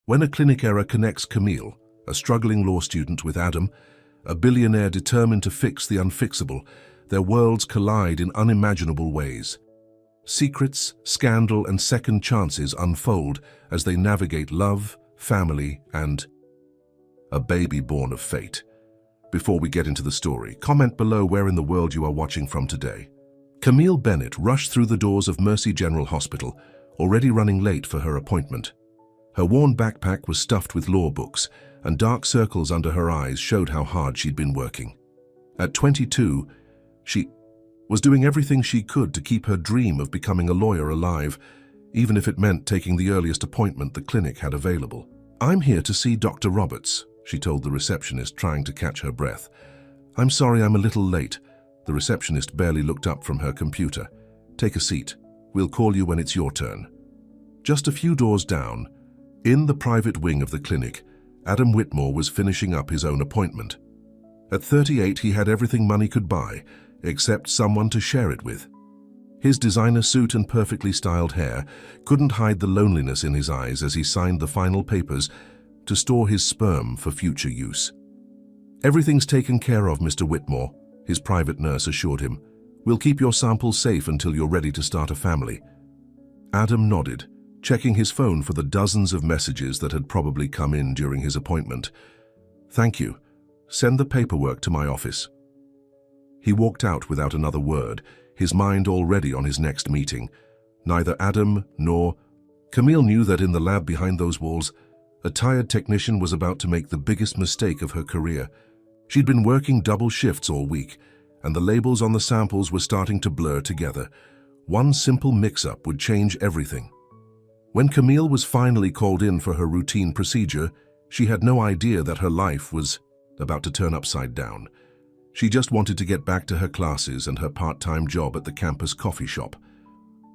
When a clinic error connects Camille, a struggling law student, with Adam, a billionaire determined to fix the unfixable, their worlds collide in unimaginable ways. Secrets, scandal, and second chances unfold as they navigate love, family, and a baby born of fate. Before we get into the story, comment below where in the world you are watching from today. Camille Bennett rushed through the doors of Mercy General Hospital, already running late for her appointment. Her worn backpack was stuffed with law books, and dark circles under her eyes showed how hard she'd been working. At 22, she was doing everything she could to keep her dream of becoming a lawyer alive, even if it meant taking the earliest appointment the clinic had available. "I'm here to see Dr. Roberts," she told the receptionist, trying to catch her breath. "I'm sorry I'm a little late." The receptionist barely looked up from her computer. "Take a seat. We'll call you when it's your turn." Just a few doors down, in the private wing of the clinic, Adam Whitmore was finishing up his own appointment. At 38, he had everything money could buy, except someone to share it with. His designer suit and perfectly styled hair couldn't hide the loneliness in his eyes as he signed the final papers to store his sperm for future use. "Everything's taken care of, Mr. Whitmore," his private nurse assured him. "We'll keep your samples safe until you're ready to start a family." Adam nodded, checking his phone for the dozens of messages that had probably come in during his appointment. "Thank you. Send the paperwork to my office." He walked out without another word, his mind already on his next meeting. Neither Adam nor Camille knew that in the lab behind those walls, a tired technician was about to make the biggest mistake of her career. She'd been working double shifts all week, and the labels on the samples were starting to blur together. One simple mix-up would change everything. When Camille was finally called in for her routine procedure, she had no idea that her life was about to turn upside down. She just wanted to get back to her classes and her part-time job at the campus coffee shop.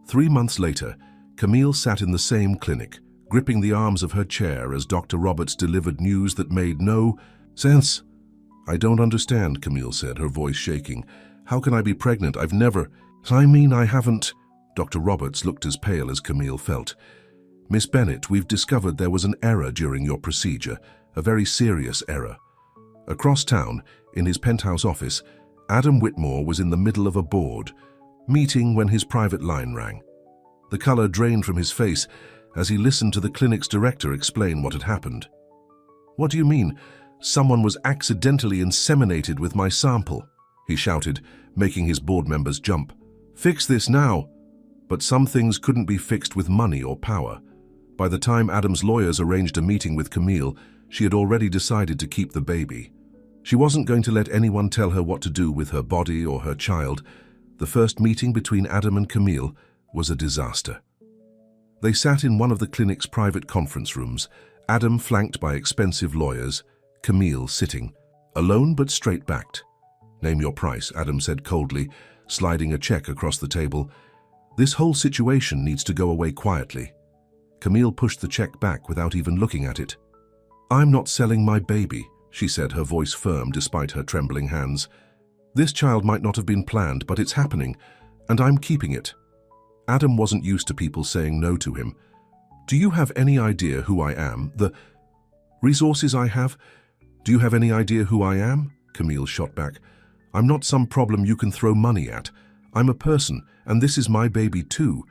3 months later, Camille sat in the same clinic, gripping the arms of her chair as Dr. Roberts delivered news that made no sense. "I don't understand," Camille said, her voice shaking. "How can I be pregnant? I've never—" I haven't." Dr. Roberts looked as pale as Camille felt. "Miss Bennett, we've discovered there was an error during your procedure, a very serious error." Across town, in his penthouse office, Adam Whitmore was in the middle of a board meeting when his private line rang. The color drained from his face as he listened to the clinic's director explain what had happened. "What do you mean? Someone was accidentally inseminated with my sample," he shouted, making his board members jump. "Fix this now!" But some things couldn't be fixed with money or power. By the time Adam's lawyers arranged a meeting with Camille, she had already decided to keep the baby. She wasn't going to let anyone tell her what to do with her body or her child. The first meeting between Adam and Camille was a disaster. They sat in one of the clinic's private conference rooms, Adam flanked by expensive lawyers, Camille sitting, alone but straight-backed. "Name your price," Adam said coldly, sliding a check across the table. "This whole situation needs to go away quietly." Camille pushed the check back without even looking at it. "I'm not selling my baby," she said, her voice firm despite her trembling hands. "This child might not have been planned, but it's happening, and I'm keeping it." Adam wasn't used to people saying no to him. "Do you have any idea who I am? The resources I have? Do you have any idea who I am?" Camille shot back. "I'm not some problem you can throw money at. I'm a person, and this is my baby too."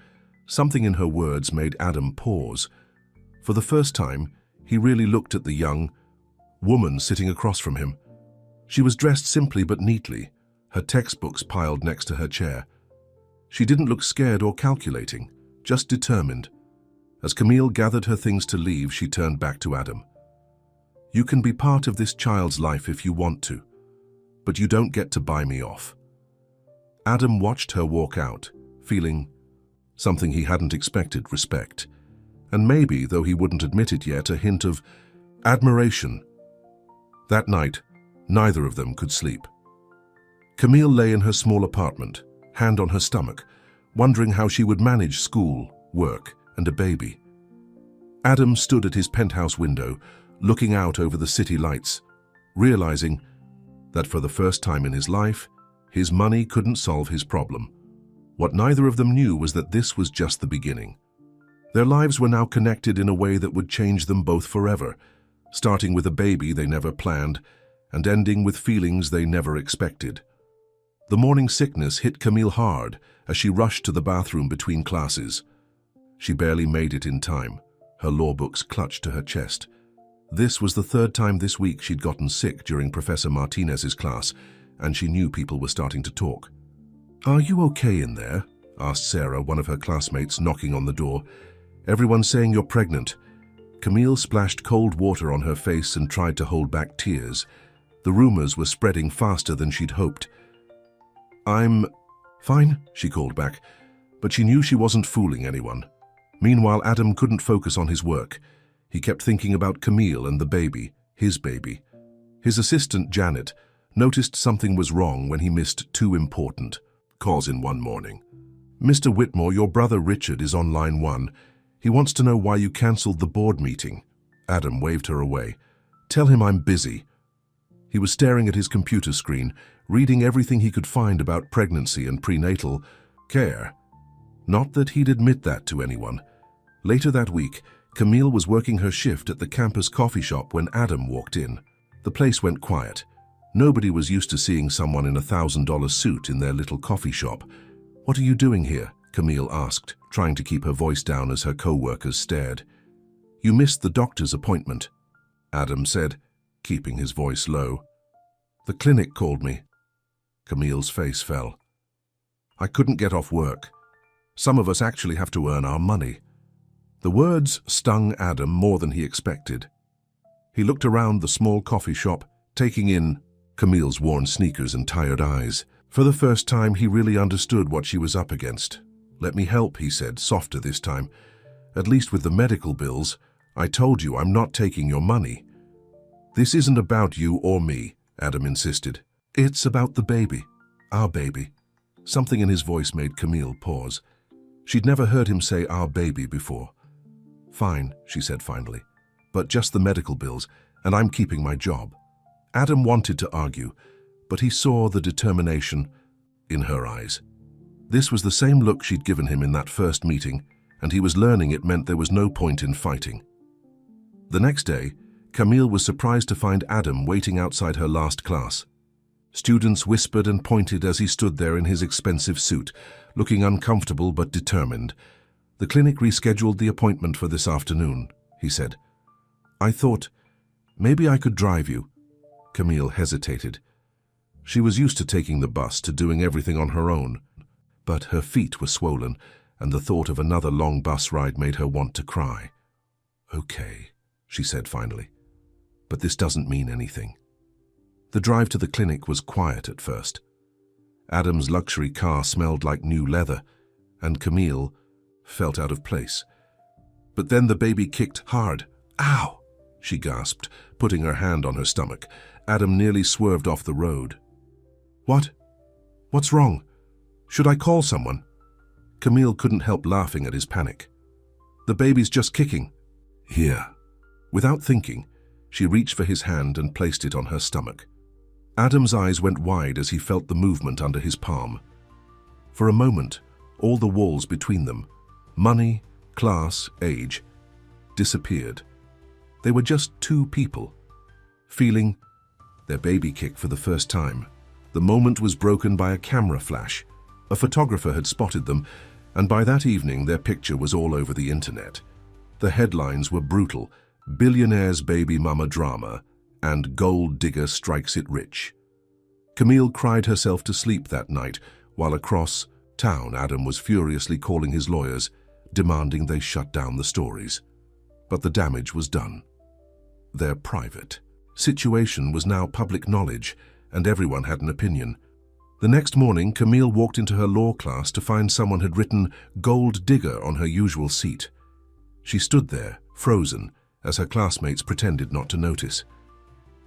Something in her words made Adam pause. For the first time, he really looked at the young woman sitting across from him. She was dressed simply but neatly, her textbooks piled next to her chair. She didn't look scared or calculating, just determined. As Camille gathered her things to leave, she turned back to Adam. "You can be part of this child's life if you want to, but you don't get to buy me off." Adam watched her walk out, feeling something he hadn't expected: respect, and maybe, though he wouldn't admit it yet, a hint of admiration. That night, neither of them could sleep. Camille lay in her small apartment, hand on her stomach, wondering how she would manage school, work, and a baby. Adam stood at his penthouse window, looking out over the city lights, realizing that for the first time in his life, his money couldn't solve his problem. What neither of them knew was that this was just the beginning. Their lives were now connected in a way that would change them both forever, starting with a baby they never planned and ending with feelings they never expected. The morning sickness hit Camille hard as she rushed to the bathroom between classes. She barely made it in time, her law books clutched to her chest. This was the third time this week she'd gotten sick during Professor Martinez's class, and she knew people were starting to talk. "Are you okay in there?" asked Sarah, one of her classmates, knocking on the door. "Everyone's saying you're pregnant." Camille splashed cold water on her face and tried to hold back tears. The rumors were spreading faster than she'd hoped. "I'm fine," she called back, but she knew she wasn't fooling anyone. Meanwhile, Adam couldn't focus on his work. He kept thinking about Camille and the baby, his baby. His assistant, Janet, noticed something was wrong when he missed 2 important calls in one morning. "Mr. Whitmore, your brother Richard is on line 1. He wants to know why you cancelled the board meeting." Adam waved her away. "Tell him I'm busy." He was staring at his computer screen, reading everything he could find about pregnancy and prenatal care. Not that he'd admit that to anyone. Later that week, Camille was working her shift at the campus coffee shop when Adam walked in. The place went quiet. Nobody was used to seeing someone in a $1,000 suit in their little coffee shop. "What are you doing here?" Camille asked, trying to keep her voice down as her co-workers stared. "You missed the doctor's appointment," Adam said, keeping his voice low. "The clinic called me." Camille's face fell. "I couldn't get off work. Some of us actually have to earn our money." The words stung Adam more than he expected. He looked around the small coffee shop, taking in Camille's worn sneakers and tired eyes. For the first time, he really understood what she was up against. "Let me help," he said, softer this time. "At least with the medical bills. I told you I'm not taking your money." "This isn't about you or me," Adam insisted. "It's about the baby. Our baby." Something in his voice made Camille pause. She'd never heard him say "our baby" before. "Fine," she said finally, "but just the medical bills, and I'm keeping my job." Adam wanted to argue, but he saw the determination in her eyes. This was the same look she'd given him in that first meeting, and he was learning it meant there was no point in fighting. The next day, Camille was surprised to find Adam waiting outside her last class. Students whispered and pointed as he stood there in his expensive suit, looking uncomfortable but determined. "The clinic rescheduled the appointment for this afternoon," he said. "I thought, maybe I could drive you." Camille hesitated. She was used to taking the bus, to doing everything on her own, but her feet were swollen, and the thought of another long bus ride made her want to cry. "Okay," she said finally, "but this doesn't mean anything." The drive to the clinic was quiet at first. Adam's luxury car smelled like new leather, and Camille felt out of place. But then the baby kicked hard. "Ow!" she gasped, putting her hand on her stomach. Adam nearly swerved off the road. "What? What's wrong? Should I call someone?" Camille couldn't help laughing at his panic. "The baby's just kicking." "Here." Without thinking, she reached for his hand and placed it on her stomach. Adam's eyes went wide as he felt the movement under his palm. For a moment, all the walls between them, money, class, age, disappeared. They were just 2 people, feeling their baby kick for the first time. The moment was broken by a camera flash. A photographer had spotted them, and by that evening their picture was all over the internet. The headlines were brutal: "Billionaire's baby mama drama" and "Gold digger strikes it rich." Camille cried herself to sleep that night, while across town Adam was furiously calling his lawyers, demanding they shut down the stories. But the damage was done. Their private situation was now public knowledge, and everyone had an opinion. The next morning, Camille walked into her law class to find someone had written "Gold digger" on her usual seat. She stood there, frozen, as her classmates pretended not to notice.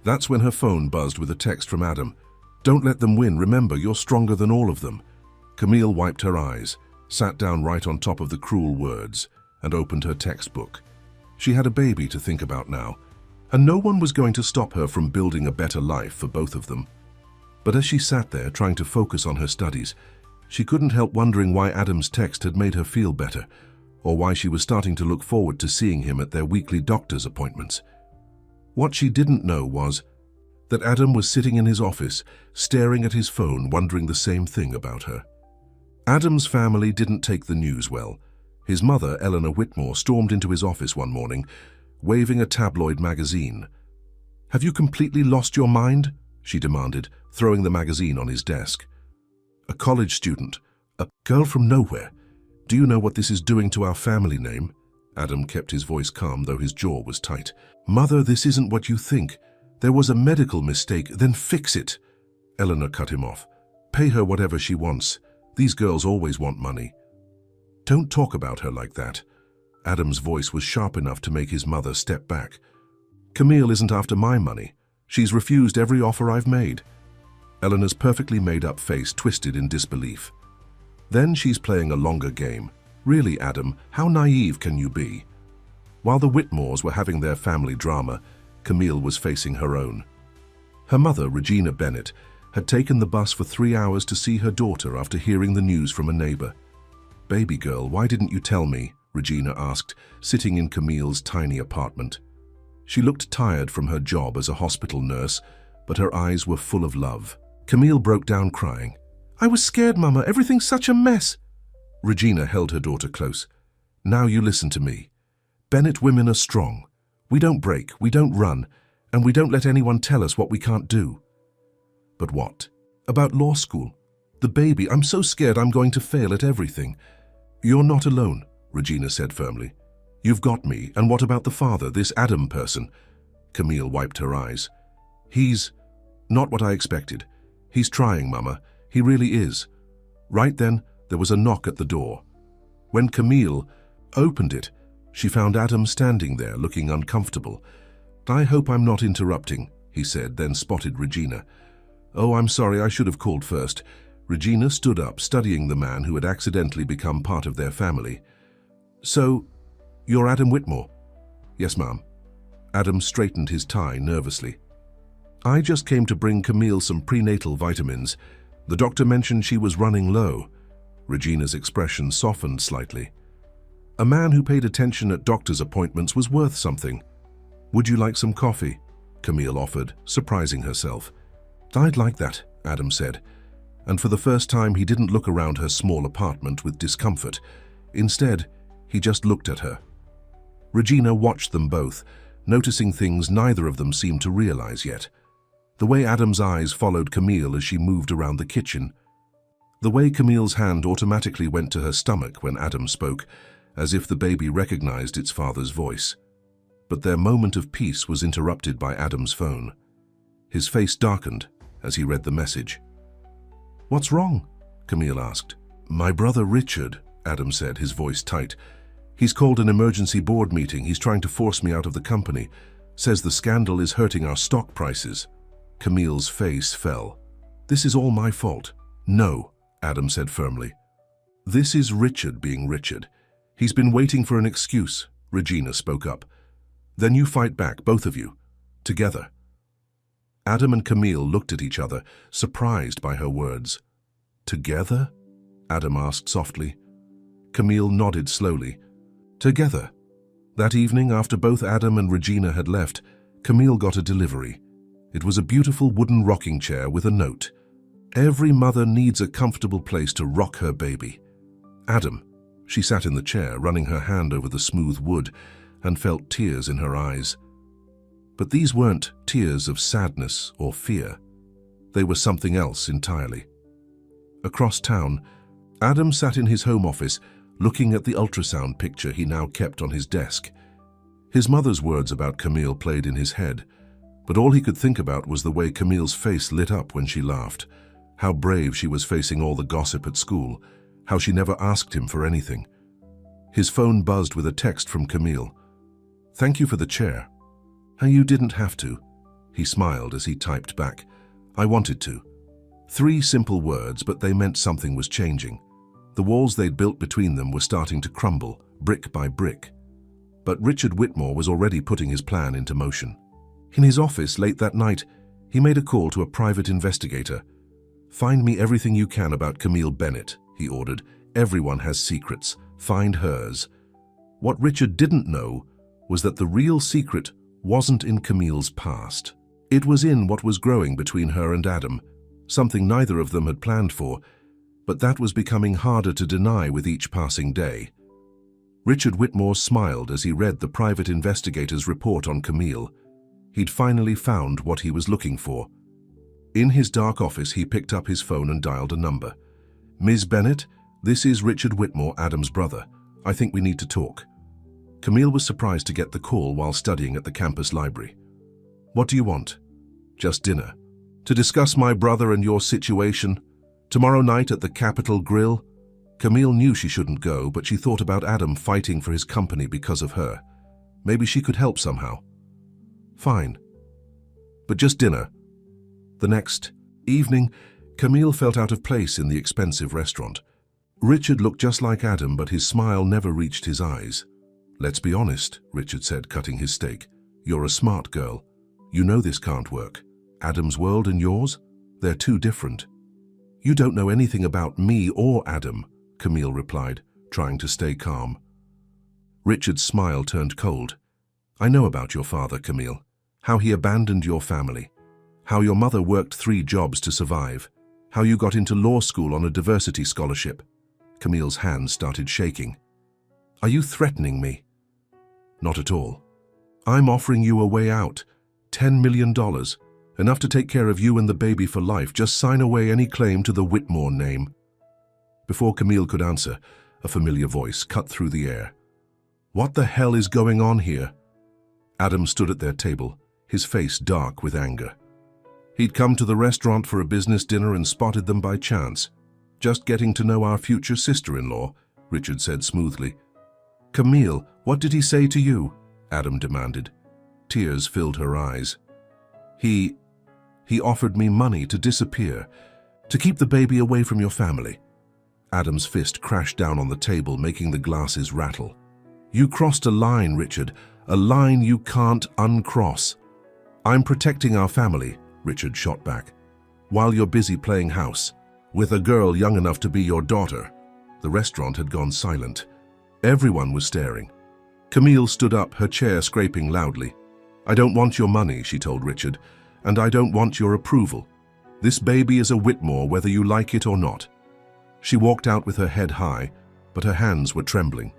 That's when her phone buzzed with a text from Adam. "Don't let them win. Remember, you're stronger than all of them." Camille wiped her eyes, sat down right on top of the cruel words, and opened her textbook. She had a baby to think about now, and no one was going to stop her from building a better life for both of them. But as she sat there trying to focus on her studies, she couldn't help wondering why Adam's text had made her feel better, or why she was starting to look forward to seeing him at their weekly doctor's appointments. What she didn't know was that Adam was sitting in his office, staring at his phone, wondering the same thing about her. Adam's family didn't take the news well. His mother, Eleanor Whitmore, stormed into his office one morning, waving a tabloid magazine. "Have you completely lost your mind?" she demanded, throwing the magazine on his desk. "A college student, a girl from nowhere. Do you know what this is doing to our family name?" Adam kept his voice calm, though his jaw was tight. "Mother, this isn't what you think. There was a medical mistake, then fix it." Eleanor cut him off. "Pay her whatever she wants. These girls always want money." "Don't talk about her like that." Adam's voice was sharp enough to make his mother step back. "Camille isn't after my money. She's refused every offer I've made." Eleanor's perfectly made-up face twisted in disbelief. "Then she's playing a longer game. Really, Adam, how naive can you be?" While the Whitmores were having their family drama, Camille was facing her own. Her mother, Regina Bennett, had taken the bus for 3 hours to see her daughter after hearing the news from a neighbor. "Baby girl, why didn't you tell me?" Regina asked, sitting in Camille's tiny apartment. She looked tired from her job as a hospital nurse, but her eyes were full of love. Camille broke down crying. "I was scared, Mama. Everything's such a mess." Regina held her daughter close. "Now you listen to me. Bennett women are strong. We don't break, we don't run, and we don't let anyone tell us what we can't do." "But what? About law school? The baby, I'm so scared I'm going to fail at everything." "You're not alone," Regina said firmly. "You've got me, and what about the father, this Adam person?" Camille wiped her eyes. "He's not what I expected. He's trying, Mama. He really is." Right then, there was a knock at the door. When Camille opened it, she found Adam standing there, looking uncomfortable. "I hope I'm not interrupting," he said, then spotted Regina. "Oh, I'm sorry, I should have called first." Regina stood up, studying the man who had accidentally become part of their family. "So, you're Adam Whitmore?" "Yes, ma'am." Adam straightened his tie nervously. "I just came to bring Camille some prenatal vitamins. The doctor mentioned she was running low." Regina's expression softened slightly. A man who paid attention at doctor's appointments was worth something. "Would you like some coffee?" Camille offered, surprising herself. "I'd like that," Adam said, and for the first time he didn't look around her small apartment with discomfort. Instead, he just looked at her. Regina watched them both, noticing things neither of them seemed to realize yet. The way Adam's eyes followed Camille as she moved around the kitchen. The way Camille's hand automatically went to her stomach when Adam spoke, as if the baby recognized its father's voice. But their moment of peace was interrupted by Adam's phone. His face darkened as he read the message. "What's wrong?" Camille asked. "My brother Richard," Adam said, his voice tight. "He's called an emergency board meeting. He's trying to force me out of the company. Says the scandal is hurting our stock prices." Camille's face fell. "This is all my fault." "No," Adam said firmly. "This is Richard being Richard. He's been waiting for an excuse," Regina spoke up. "Then you fight back, both of you. Together." Adam and Camille looked at each other, surprised by her words. "Together?" Adam asked softly. Camille nodded slowly. "Together." That evening, after both Adam and Regina had left, Camille got a delivery. It was a beautiful wooden rocking chair with a note. "Every mother needs a comfortable place to rock her baby. Adam." She sat in the chair, running her hand over the smooth wood, and felt tears in her eyes. But these weren't tears of sadness or fear. They were something else entirely. Across town, Adam sat in his home office, looking at the ultrasound picture he now kept on his desk. His mother's words about Camille played in his head, but all he could think about was the way Camille's face lit up when she laughed, how brave she was facing all the gossip at school, how she never asked him for anything. His phone buzzed with a text from Camille. "Thank you for the chair." "You didn't have to." He smiled as he typed back. "I wanted to." 3 simple words, but they meant something was changing. The walls they'd built between them were starting to crumble, brick by brick. But Richard Whitmore was already putting his plan into motion. In his office late that night, he made a call to a private investigator. "Find me everything you can about Camille Bennett," he ordered. "Everyone has secrets. Find hers." What Richard didn't know was that the real secret wasn't in Camille's past. It was in what was growing between her and Adam, something neither of them had planned for, but that was becoming harder to deny with each passing day. Richard Whitmore smiled as he read the private investigator's report on Camille. He'd finally found what he was looking for. In his dark office, he picked up his phone and dialed a number. "Ms. Bennett, this is Richard Whitmore, Adam's brother. I think we need to talk." Camille was surprised to get the call while studying at the campus library. "What do you want?" "Just dinner. To discuss my brother and your situation. Tomorrow night at the Capitol Grill." Camille knew she shouldn't go, but she thought about Adam fighting for his company because of her. Maybe she could help somehow. "Fine. But just dinner." The next evening, Camille felt out of place in the expensive restaurant. Richard looked just like Adam, but his smile never reached his eyes. "Let's be honest," Richard said, cutting his steak. "You're a smart girl. You know this can't work. Adam's world and yours? They're too different." "You don't know anything about me or Adam," Camille replied, trying to stay calm. Richard's smile turned cold. "I know about your father, Camille. How he abandoned your family. How your mother worked 3 jobs to survive. How you got into law school on a diversity scholarship." Camille's hands started shaking. "Are you threatening me?" "Not at all. I'm offering you a way out. $10 million. Enough to take care of you and the baby for life. Just sign away any claim to the Whitmore name." Before Camille could answer, a familiar voice cut through the air. "What the hell is going on here?" Adam stood at their table, his face dark with anger. He'd come to the restaurant for a business dinner and spotted them by chance. "Just getting to know our future sister-in-law," Richard said smoothly. "Camille, what did he say to you?" Adam demanded. Tears filled her eyes. He offered me money to disappear, to keep the baby away from your family." Adam's fist crashed down on the table, making the glasses rattle. "You crossed a line, Richard, a line you can't uncross." "I'm protecting our family," Richard shot back, "while you're busy playing house with a girl young enough to be your daughter." The restaurant had gone silent. Everyone was staring. Camille stood up, her chair scraping loudly. "I don't want your money," she told Richard, "and I don't want your approval. This baby is a Whitmore, whether you like it or not." She walked out with her head high, but her hands were trembling.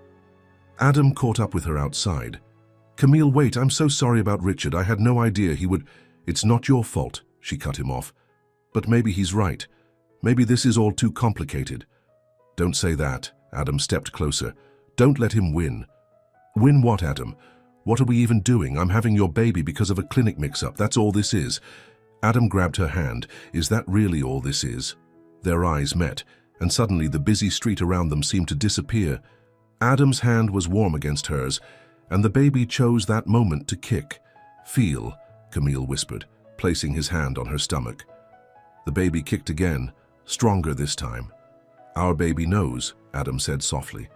Adam caught up with her outside. "Camille, wait, I'm so sorry about Richard. I had no idea he would—" "It's not your fault," she cut him off. "But maybe he's right. Maybe this is all too complicated." "Don't say that." Adam stepped closer. "Don't let him win." "Win what, Adam? What are we even doing? I'm having your baby because of a clinic mix-up. That's all this is." Adam grabbed her hand. "Is that really all this is?" Their eyes met, and suddenly the busy street around them seemed to disappear. Adam's hand was warm against hers, and the baby chose that moment to kick. "Feel," Camille whispered, placing his hand on her stomach. The baby kicked again, stronger this time. "Our baby knows," Adam said softly.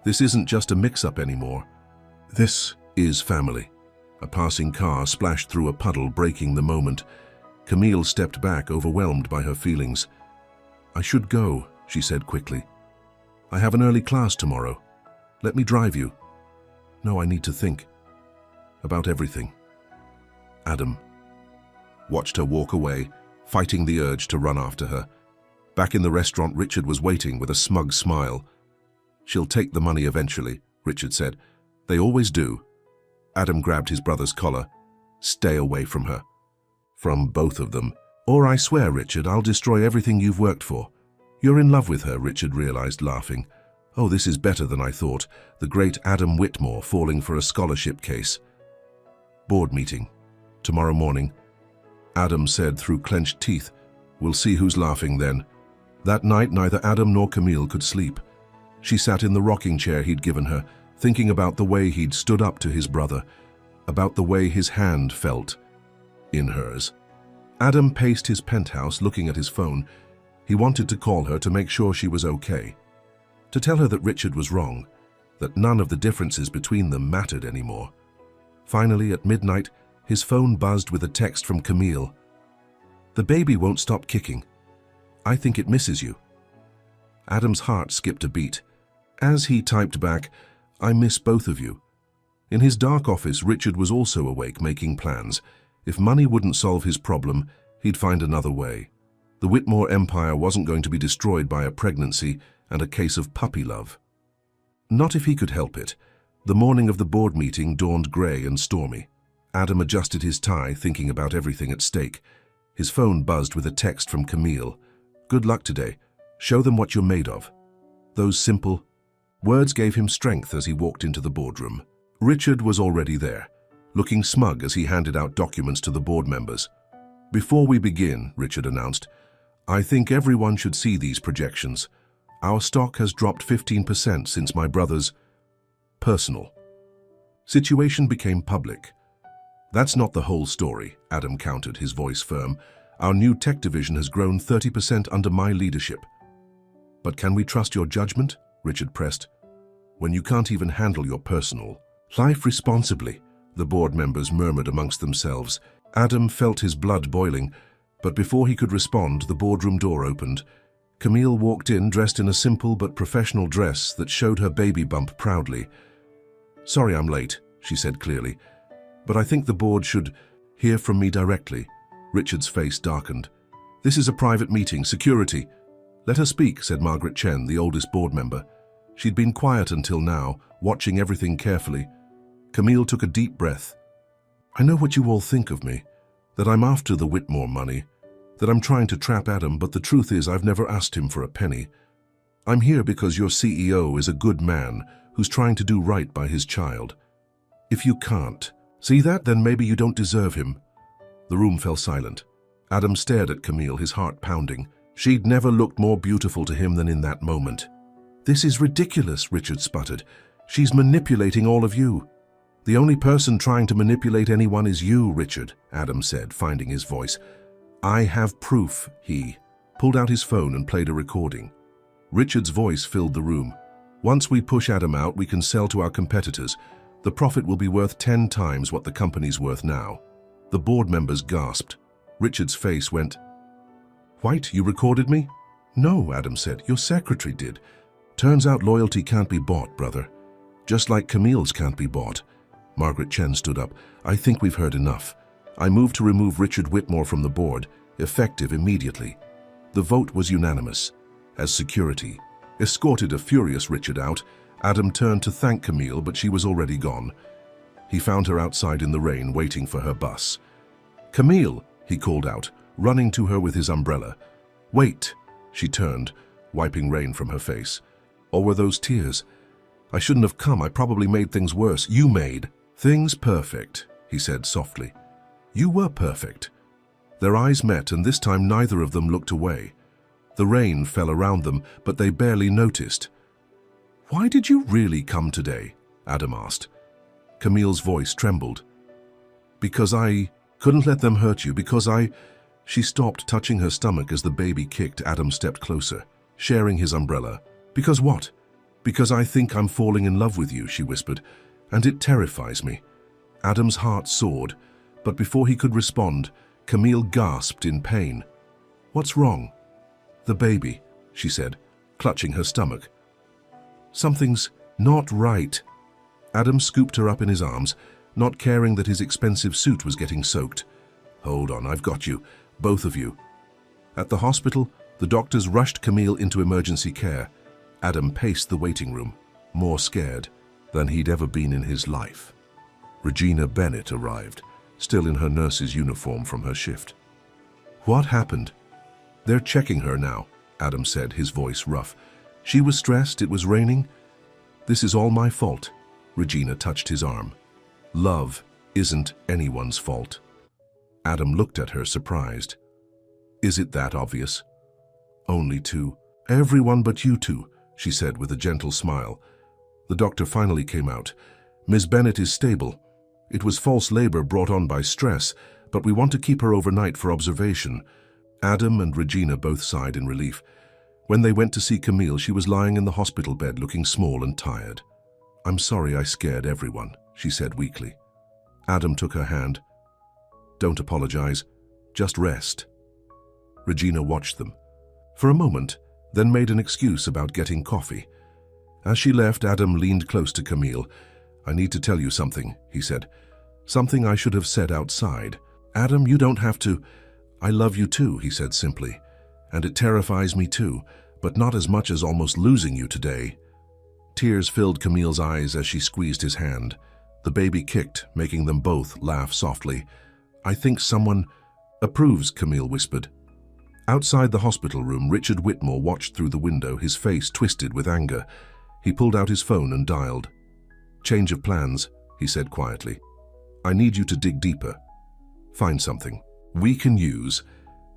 "This isn't just a mix-up anymore. This is family." A passing car splashed through a puddle, breaking the moment. Camille stepped back, overwhelmed by her feelings. "I should go," she said quickly. "I have an early class tomorrow. Let me drive you." "No, I need to think about everything." Adam watched her walk away, fighting the urge to run after her. Back in the restaurant, Richard was waiting with a smug smile. "She'll take the money eventually," Richard said. "They always do." Adam grabbed his brother's collar. "Stay away from her." "From both of them. Or I swear, Richard, I'll destroy everything you've worked for." "You're in love with her," Richard realized, laughing. "Oh, this is better than I thought. The great Adam Whitmore falling for a scholarship case." "Board meeting. Tomorrow morning," Adam said through clenched teeth. "We'll see who's laughing then." That night, neither Adam nor Camille could sleep. She sat in the rocking chair he'd given her, thinking about the way he'd stood up to his brother, about the way his hand felt in hers. Adam paced his penthouse, looking at his phone. He wanted to call her to make sure she was okay, to tell her that Richard was wrong, that none of the differences between them mattered anymore. Finally, at midnight, his phone buzzed with a text from Camille. "The baby won't stop kicking. I think it misses you." Adam's heart skipped a beat. As he typed back, I miss both of you." In his dark office, Richard was also awake, making plans. If money wouldn't solve his problem, he'd find another way. The Whitmore empire wasn't going to be destroyed by a pregnancy and a case of puppy love. Not if he could help it. The morning of the board meeting dawned grey and stormy. Adam adjusted his tie, thinking about everything at stake. His phone buzzed with a text from Camille. "Good luck today. Show them what you're made of." Those simple words gave him strength as he walked into the boardroom. Richard was already there, looking smug as he handed out documents to the board members. "Before we begin," Richard announced, "I think everyone should see these projections. Our stock has dropped 15% since my brother's personal situation became public." "That's not the whole story," Adam countered, his voice firm. "Our new tech division has grown 30% under my leadership." "But can we trust your judgment?" Richard pressed. "When you can't even handle your personal life responsibly," the board members murmured amongst themselves. Adam felt his blood boiling, but before he could respond, the boardroom door opened. Camille walked in, dressed in a simple but professional dress that showed her baby bump proudly. "Sorry I'm late," she said clearly, "but I think the board should hear from me directly." Richard's face darkened. "This is a private meeting. Security." "Let her speak," said Margaret Chen, the oldest board member. She'd been quiet until now, watching everything carefully. Camille took a deep breath. "I know what you all think of me, that I'm after the Whitmore money, that I'm trying to trap Adam, but the truth is I've never asked him for a penny. I'm here because your CEO is a good man who's trying to do right by his child. If you can't see that, then maybe you don't deserve him." The room fell silent. Adam stared at Camille, his heart pounding. She'd never looked more beautiful to him than in that moment. "This is ridiculous," Richard sputtered. "She's manipulating all of you." "The only person trying to manipulate anyone is you, Richard," Adam said, finding his voice. "I have proof." He pulled out his phone and played a recording. Richard's voice filled the room. "Once we push Adam out, we can sell to our competitors. The profit will be worth 10 times what the company's worth now." The board members gasped. Richard's face went white. "You recorded me?" "No," Adam said. "Your secretary did. Turns out loyalty can't be bought, brother. Just like Camille's can't be bought." Margaret Chen stood up. "I think we've heard enough. I move to remove Richard Whitmore from the board, effective immediately." The vote was unanimous. As security escorted a furious Richard out, Adam turned to thank Camille, but she was already gone. He found her outside in the rain, waiting for her bus. "Camille," he called out, running to her with his umbrella. "Wait." She turned, wiping rain from her face. Or were those tears? "I shouldn't have come. I probably made things worse." "You made things perfect," he said softly. "You were perfect." Their eyes met, and this time neither of them looked away. The rain fell around them, but they barely noticed. "Why did you really come today?" Adam asked. Camille's voice trembled. "Because I couldn't let them hurt you, because I—" She stopped, touching her stomach as the baby kicked. Adam stepped closer, sharing his umbrella. "Because what?" "Because I think I'm falling in love with you," she whispered, "and it terrifies me." Adam's heart soared, but before he could respond, Camille gasped in pain. "What's wrong?" "The baby," she said, clutching her stomach. "Something's not right." Adam scooped her up in his arms, not caring that his expensive suit was getting soaked. "Hold on, I've got you, both of you." At the hospital, the doctors rushed Camille into emergency care. Adam paced the waiting room, more scared than he'd ever been in his life. Regina Bennett arrived, still in her nurse's uniform from her shift. "What happened?" "They're checking her now," Adam said, his voice rough. "She was stressed, it was raining." "This is all my fault." Regina touched his arm. "Love isn't anyone's fault." Adam looked at her, surprised. "Is it that obvious?" "Only to everyone but you two," she said with a gentle smile. The doctor finally came out. "Ms. Bennett is stable. It was false labor brought on by stress, but we want to keep her overnight for observation." Adam and Regina both sighed in relief. When they went to see Camille, she was lying in the hospital bed, looking small and tired. "I'm sorry I scared everyone," she said weakly. Adam took her hand. "Don't apologize. Just rest." Regina watched them for a moment, then made an excuse about getting coffee. As she left, Adam leaned close to Camille. "I need to tell you something," he said. "Something I should have said outside." "Adam, you don't have to." "I love you too," he said simply. "And it terrifies me too, but not as much as almost losing you today." Tears filled Camille's eyes as she squeezed his hand. The baby kicked, making them both laugh softly. "I think someone approves," Camille whispered. Outside the hospital room, Richard Whitmore watched through the window, his face twisted with anger. He pulled out his phone and dialed. "Change of plans," he said quietly. "I need you to dig deeper. Find something we can use.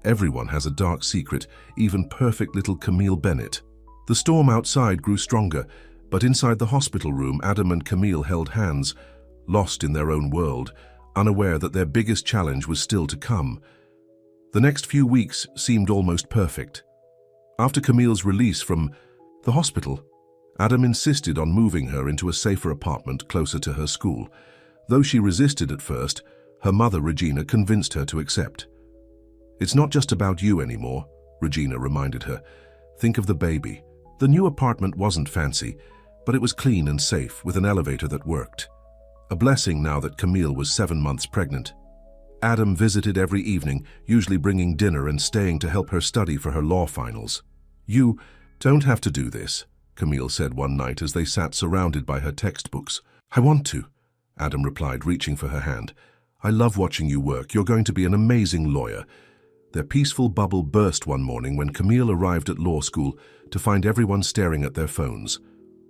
Everyone has a dark secret, even perfect little Camille Bennett." The storm outside grew stronger, but inside the hospital room, Adam and Camille held hands, lost in their own world, unaware that their biggest challenge was still to come. The next few weeks seemed almost perfect. After Camille's release from the hospital, Adam insisted on moving her into a safer apartment closer to her school. Though she resisted at first, her mother, Regina, convinced her to accept. "It's not just about you anymore," Regina reminded her. "Think of the baby." The new apartment wasn't fancy, but it was clean and safe, with an elevator that worked. A blessing now that Camille was 7 months pregnant. Adam visited every evening, usually bringing dinner and staying to help her study for her law finals. "You don't have to do this," Camille said one night as they sat surrounded by her textbooks. "I want to," Adam replied, reaching for her hand. "I love watching you work. You're going to be an amazing lawyer." Their peaceful bubble burst one morning when Camille arrived at law school to find everyone staring at their phones.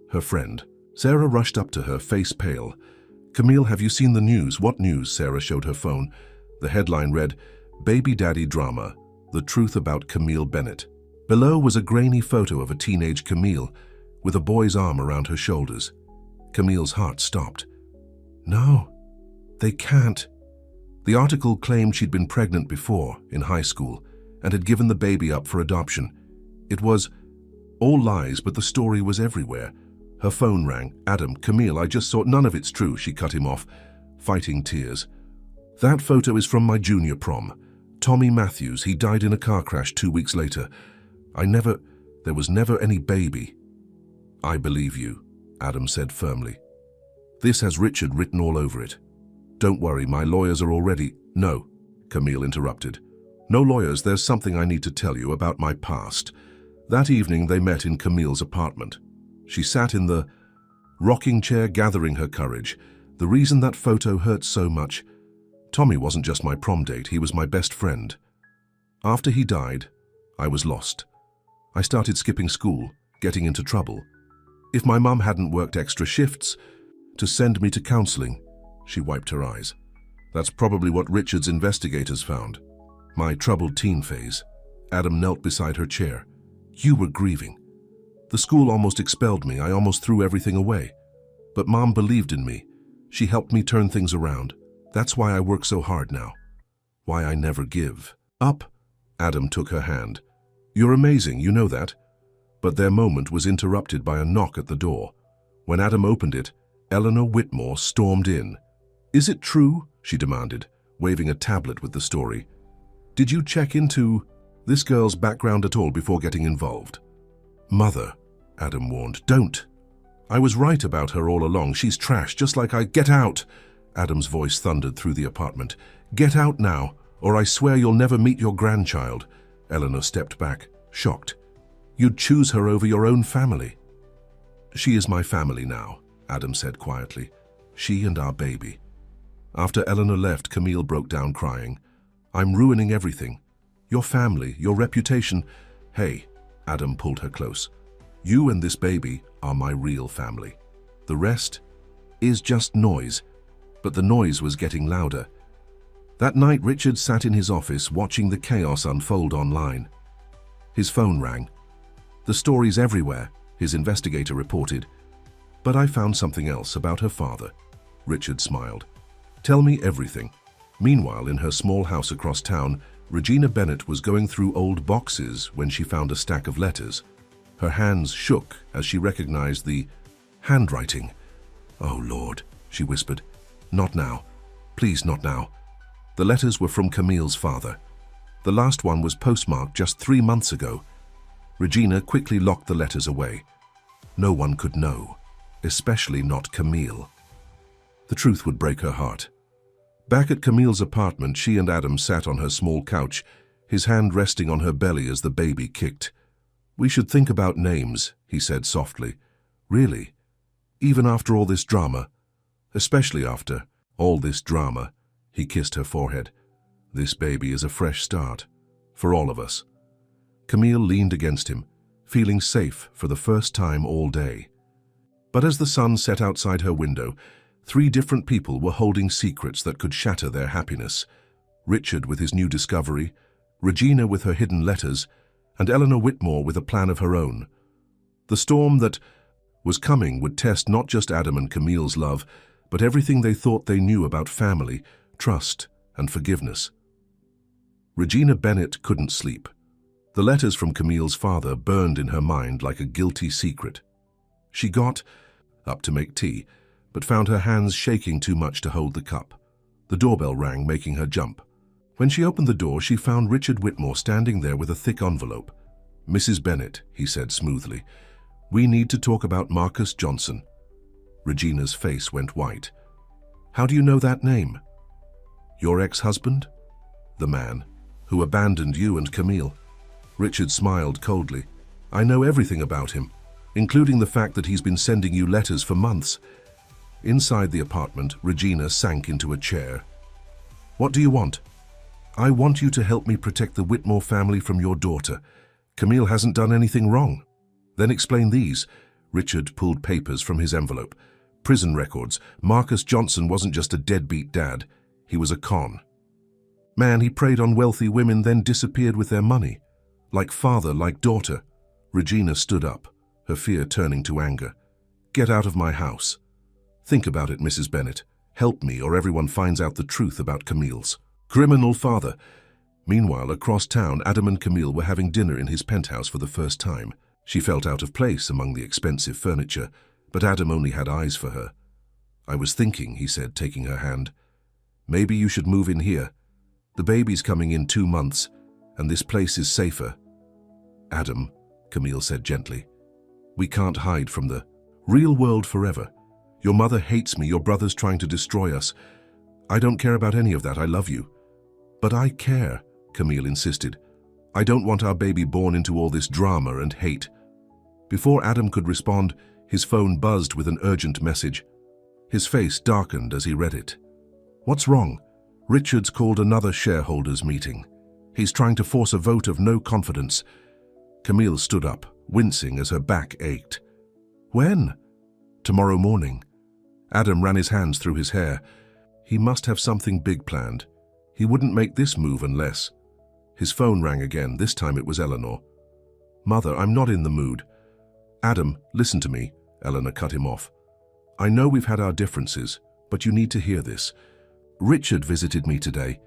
Her friend, Sarah, rushed up to her, face pale. "Camille, have you seen the news?" "What news?" Sarah showed her phone. The headline read, "Baby Daddy Drama, The Truth About Camille Bennett." Below was a grainy photo of a teenage Camille, with a boy's arm around her shoulders. Camille's heart stopped. "No, they can't." The article claimed she'd been pregnant before, in high school, and had given the baby up for adoption. It was all lies, but the story was everywhere. Her phone rang. "Adam, Camille, I just saw—" "None of it's true," she cut him off, fighting tears. "That photo is from my junior prom. Tommy Matthews, he died in a car crash 2 weeks later. There was never any baby." "I believe you," Adam said firmly. "This has Richard written all over it. Don't worry, my lawyers are already—" "No," Camille interrupted. "No lawyers, there's something I need to tell you about my past." That evening they met in Camille's apartment. She sat in the rocking chair, gathering her courage. "The reason that photo hurts so much, Tommy wasn't just my prom date, he was my best friend. After he died, I was lost. I started skipping school, getting into trouble. If my mum hadn't worked extra shifts to send me to counseling," she wiped her eyes. "That's probably what Richard's investigators found. My troubled teen phase." Adam knelt beside her chair. "You were grieving. The school almost expelled me. I almost threw everything away. But Mom believed in me. She helped me turn things around. That's why I work so hard now. Why I never give up." Adam took her hand. "You're amazing, you know that." But their moment was interrupted by a knock at the door. When Adam opened it, Eleanor Whitmore stormed in. "Is it true?" she demanded, waving a tablet with the story. "Did you check into this girl's background at all before getting involved?" "Mother," Adam warned, "don't. I was right about her all along. She's trash, just like I—" "Get out!" Adam's voice thundered through the apartment. "Get out now, or I swear you'll never meet your grandchild." Eleanor stepped back, shocked. "You'd choose her over your own family." "She is my family now," Adam said quietly. "She and our baby." After Eleanor left, Camille broke down crying. "I'm ruining everything. Your family, your reputation." "Hey," Adam pulled her close. "You and this baby are my real family. The rest is just noise." But the noise was getting louder. That night, Richard sat in his office watching the chaos unfold online. His phone rang. "The story's everywhere," his investigator reported. "But I found something else about her father." Richard smiled. "Tell me everything." Meanwhile, in her small house across town, Regina Bennett was going through old boxes when she found a stack of letters. Her hands shook as she recognized the handwriting. "Oh, Lord," she whispered. "Not now. Please, not now." The letters were from Camille's father. The last one was postmarked just 3 months ago. Regina quickly locked the letters away. No one could know, especially not Camille. The truth would break her heart. Back at Camille's apartment, she and Adam sat on her small couch, his hand resting on her belly as the baby kicked. "We should think about names," he said softly. "Really? Even after all this drama? Especially after all this drama," he kissed her forehead. "This baby is a fresh start. For all of us." Camille leaned against him, feeling safe for the first time all day. But as the sun set outside her window, 3 different people were holding secrets that could shatter their happiness. Richard with his new discovery, Regina with her hidden letters, and Eleanor Whitmore with a plan of her own. The storm that was coming would test not just Adam and Camille's love, but everything they thought they knew about family, trust, and forgiveness. Regina Bennett couldn't sleep. The letters from Camille's father burned in her mind like a guilty secret. She got up to make tea, but found her hands shaking too much to hold the cup. The doorbell rang, making her jump. When she opened the door, she found Richard Whitmore standing there with a thick envelope. "Mrs. Bennett," he said smoothly, "we need to talk about Marcus Johnson." Regina's face went white. "How do you know that name?" "Your ex-husband? The man who abandoned you and Camille." Richard smiled coldly. "I know everything about him, including the fact that he's been sending you letters for months." Inside the apartment, Regina sank into a chair. "What do you want?" "I want you to help me protect the Whitmore family from your daughter. Camille hasn't done anything wrong." "Then explain these." Richard pulled papers from his envelope. "Prison records. Marcus Johnson wasn't just a deadbeat dad. He was a con. Man, he preyed on wealthy women, then disappeared with their money. Like father, like daughter." Regina stood up, her fear turning to anger. "Get out of my house. Think about it, Mrs. Bennett. Help me, or everyone finds out the truth about Camille's criminal father." Meanwhile, across town, Adam and Camille were having dinner in his penthouse for the first time. She felt out of place among the expensive furniture, but Adam only had eyes for her. "I was thinking," he said, taking her hand, "maybe you should move in here. The baby's coming in 2 months, and this place is safer." "Adam," Camille said gently, "we can't hide from the real world forever. Your mother hates me, your brother's trying to destroy us. I don't care about any of that, I love you." "But I care," Camille insisted. "I don't want our baby born into all this drama and hate." Before Adam could respond, his phone buzzed with an urgent message. His face darkened as he read it. "What's wrong?" "Richard's called another shareholders' meeting. He's trying to force a vote of no confidence." Camille stood up, wincing as her back ached. "When?" "Tomorrow morning." Adam ran his hands through his hair. He must have something big planned. He wouldn't make this move unless... His phone rang again. This time it was Eleanor. "Mother, I'm not in the mood." "Adam, listen to me," Eleanor cut him off. "I know we've had our differences, but you need to hear this. Richard visited me today.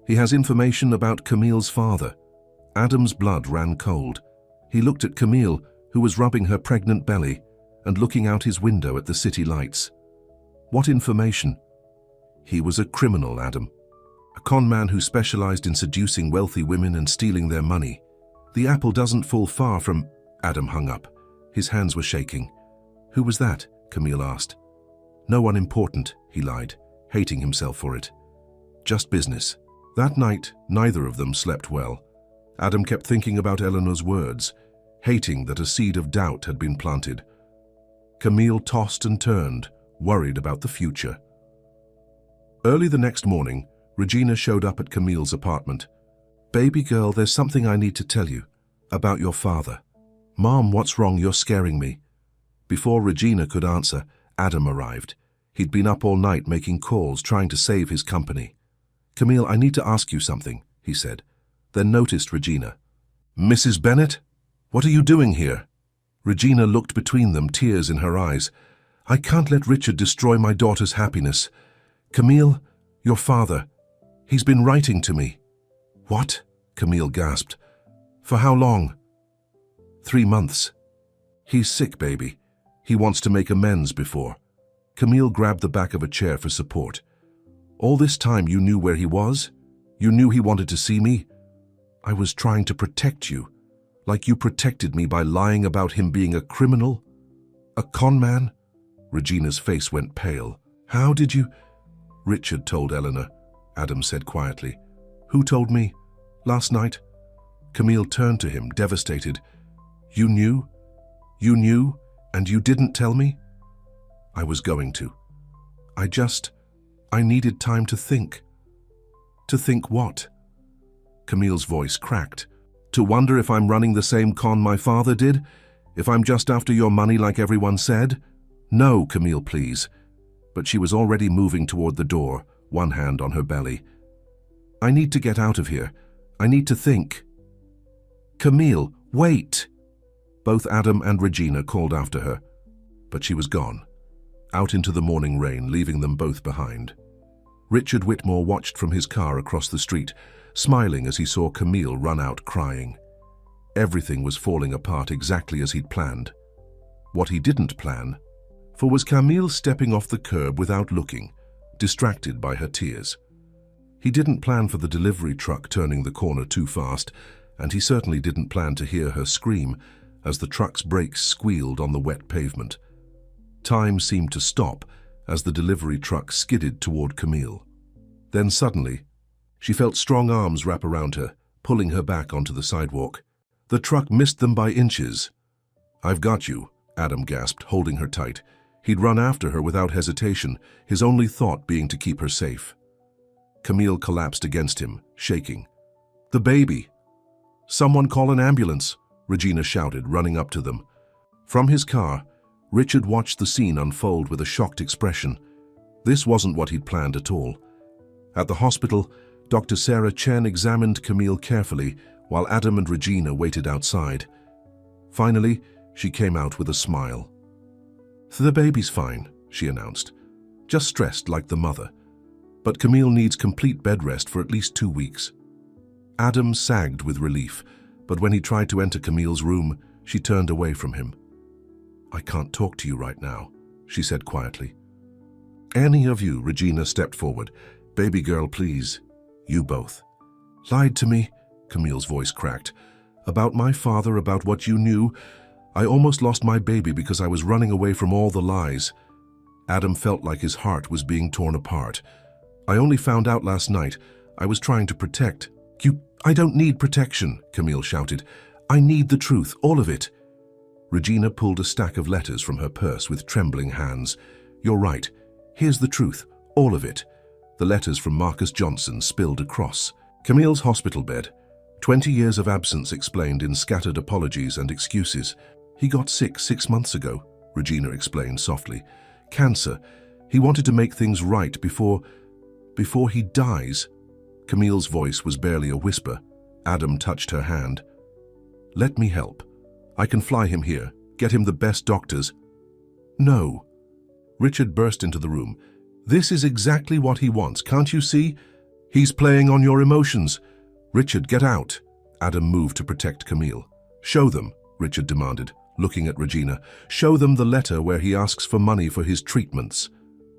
He has information about Camille's father." Adam's blood ran cold. He looked at Camille, who was rubbing her pregnant belly and looking out his window at the city lights. "What information?" "He was a criminal, Adam. A con man who specialized in seducing wealthy women and stealing their money. The apple doesn't fall far from..." Adam hung up. His hands were shaking. "Who was that?" Camille asked. "No one important," he lied, hating himself for it. "Just business." That night, neither of them slept well. Adam kept thinking about Eleanor's words, hating that a seed of doubt had been planted. Camille tossed and turned, worried about the future. Early the next morning, Regina showed up at Camille's apartment. "Baby girl, there's something I need to tell you. About your father." "Mom, what's wrong? You're scaring me." Before Regina could answer, Adam arrived. He'd been up all night making calls, trying to save his company. "Camille, I need to ask you something," he said, then noticed Regina. "Mrs. Bennett? What are you doing here?" Regina looked between them, tears in her eyes. "I can't let Richard destroy my daughter's happiness. Camille, your father, he's been writing to me." "What?" Camille gasped. "For how long?" 3 months. "He's sick, baby. He wants to make amends before." Camille grabbed the back of a chair for support. "All this time you knew where he was? You knew he wanted to see me?" "I was trying to protect you, like you protected me by lying about him being a criminal." A con man? Regina's face went pale. How did you? Richard told Eleanor, Adam said quietly. Who told me? Last night? Camille turned to him, devastated. You knew? You knew, and you didn't tell me? I was going to. I needed time to think. To think what? Camille's voice cracked. To wonder if I'm running the same con my father did? If I'm just after your money like everyone said? No, Camille, please. But she was already moving toward the door, one hand on her belly. I need to get out of here. I need to think. Camille, wait! Both Adam and Regina called after her, but she was gone, out into the morning rain, leaving them both behind. Richard Whitmore watched from his car across the street, smiling as he saw Camille run out crying. Everything was falling apart exactly as he'd planned. What he didn't plan for was Camille stepping off the curb without looking, distracted by her tears. He didn't plan for the delivery truck turning the corner too fast, and he certainly didn't plan to hear her scream as the truck's brakes squealed on the wet pavement. Time seemed to stop as the delivery truck skidded toward Camille. Then suddenly, she felt strong arms wrap around her, pulling her back onto the sidewalk. The truck missed them by inches. I've got you, Adam gasped, holding her tight. He'd run after her without hesitation, his only thought being to keep her safe. Camille collapsed against him, shaking. The baby! Someone call an ambulance, Regina shouted, running up to them. From his car, Richard watched the scene unfold with a shocked expression. This wasn't what he'd planned at all. At the hospital, Dr. Sarah Chen examined Camille carefully while Adam and Regina waited outside. Finally, she came out with a smile. The baby's fine, she announced. Just stressed like the mother. But Camille needs complete bed rest for at least 2 weeks. Adam sagged with relief, but when he tried to enter Camille's room, she turned away from him. I can't talk to you right now, she said quietly. Any of you, Regina stepped forward. Baby girl, please. You both. Lied to me, Camille's voice cracked. About my father, about what you knew. I almost lost my baby because I was running away from all the lies. Adam felt like his heart was being torn apart. I only found out last night. I was trying to protect. I don't need protection, Camille shouted. I need the truth, all of it. Regina pulled a stack of letters from her purse with trembling hands. You're right. Here's the truth, all of it. The letters from Marcus Johnson spilled across Camille's hospital bed. 20 years of absence explained in scattered apologies and excuses. He got sick 6 months ago, Regina explained softly. Cancer. He wanted to make things right before he dies. Camille's voice was barely a whisper. Adam touched her hand. Let me help. I can fly him here, get him the best doctors. No. Richard burst into the room. This is exactly what he wants, can't you see? He's playing on your emotions. Richard, get out. Adam moved to protect Camille. Show them, Richard demanded, looking at Regina. Show them the letter where he asks for money for his treatments.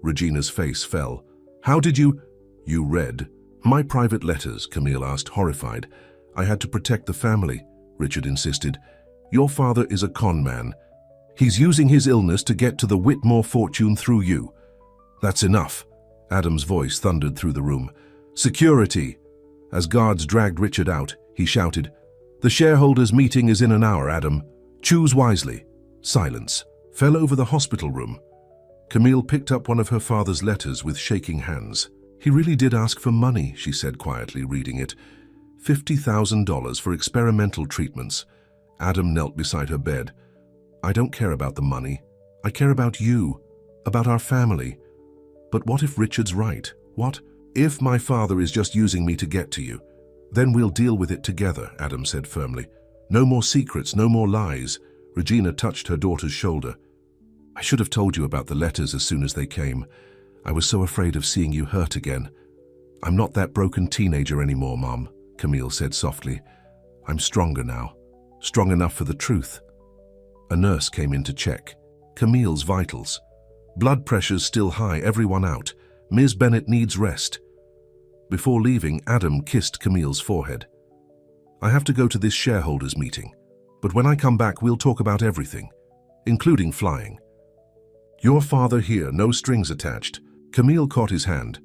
Regina's face fell. How did you? You read. My private letters, Camille asked, horrified. I had to protect the family, Richard insisted. Your father is a con man. He's using his illness to get to the Whitmore fortune through you. That's enough. Adam's voice thundered through the room. Security! As guards dragged Richard out, he shouted, The shareholders' meeting is in an hour, Adam. Choose wisely. Silence. Fell over the hospital room. Camille picked up one of her father's letters with shaking hands. He really did ask for money, she said quietly, reading it. $50,000 for experimental treatments. Adam knelt beside her bed. I don't care about the money. I care about you, about our family. But what if Richard's right? What if my father is just using me to get to you? Then we'll deal with it together, Adam said firmly. No more secrets, no more lies. Regina touched her daughter's shoulder. I should have told you about the letters as soon as they came. I was so afraid of seeing you hurt again. I'm not that broken teenager anymore, Mom, Camille said softly. I'm stronger now. Strong enough for the truth. A nurse came in to check. Camille's vitals. Blood pressure's still high, everyone out. Ms. Bennett needs rest. Before leaving, Adam kissed Camille's forehead. I have to go to this shareholders' meeting, but when I come back we'll talk about everything, including flying. Your father here, no strings attached. Camille caught his hand.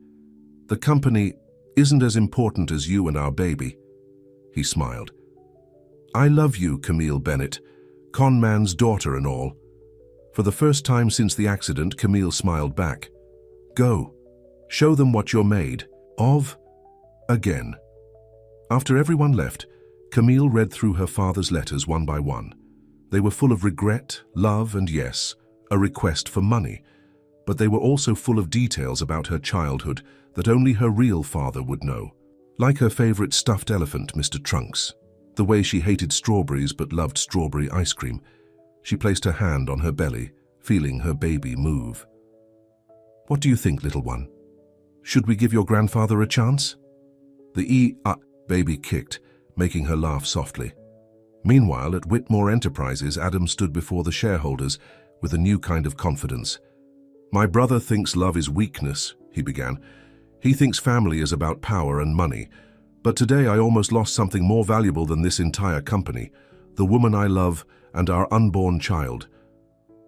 The company isn't as important as you and our baby. He smiled. I love you, Camille Bennett, con man's daughter and all. For the first time since the accident, Camille smiled back. Go. Show them what you're made of again. After everyone left, Camille read through her father's letters one by one. They were full of regret, love, and yes, a request for money. But they were also full of details about her childhood that only her real father would know. Like her favorite stuffed elephant, Mr. Trunks. The way she hated strawberries but loved strawberry ice cream. She placed her hand on her belly, feeling her baby move. What do you think, little one? Should we give your grandfather a chance? The baby kicked, making her laugh softly. Meanwhile, at Whitmore Enterprises, Adam stood before the shareholders with a new kind of confidence. My brother thinks love is weakness, he began. He thinks family is about power and money. But today I almost lost something more valuable than this entire company, the woman I love and our unborn child.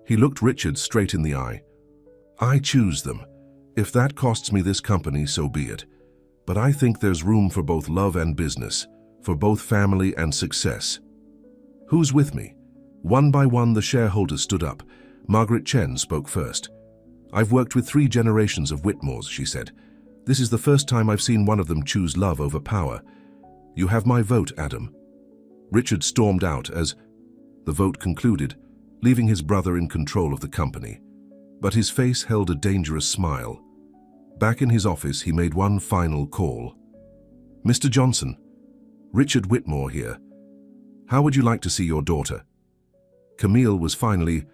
He looked Richard straight in the eye. I choose them. If that costs me this company, so be it. But I think there's room for both love and business, for both family and success. Who's with me? One by one, the shareholders stood up. Margaret Chen spoke first. I've worked with 3 generations of Whitmores, she said. This is the first time I've seen one of them choose love over power. You have my vote, Adam. Richard stormed out as the vote concluded, leaving his brother in control of the company. But his face held a dangerous smile. Back in his office, he made one final call. Mr. Johnson, Richard Whitmore here. How would you like to see your daughter? Camille was finally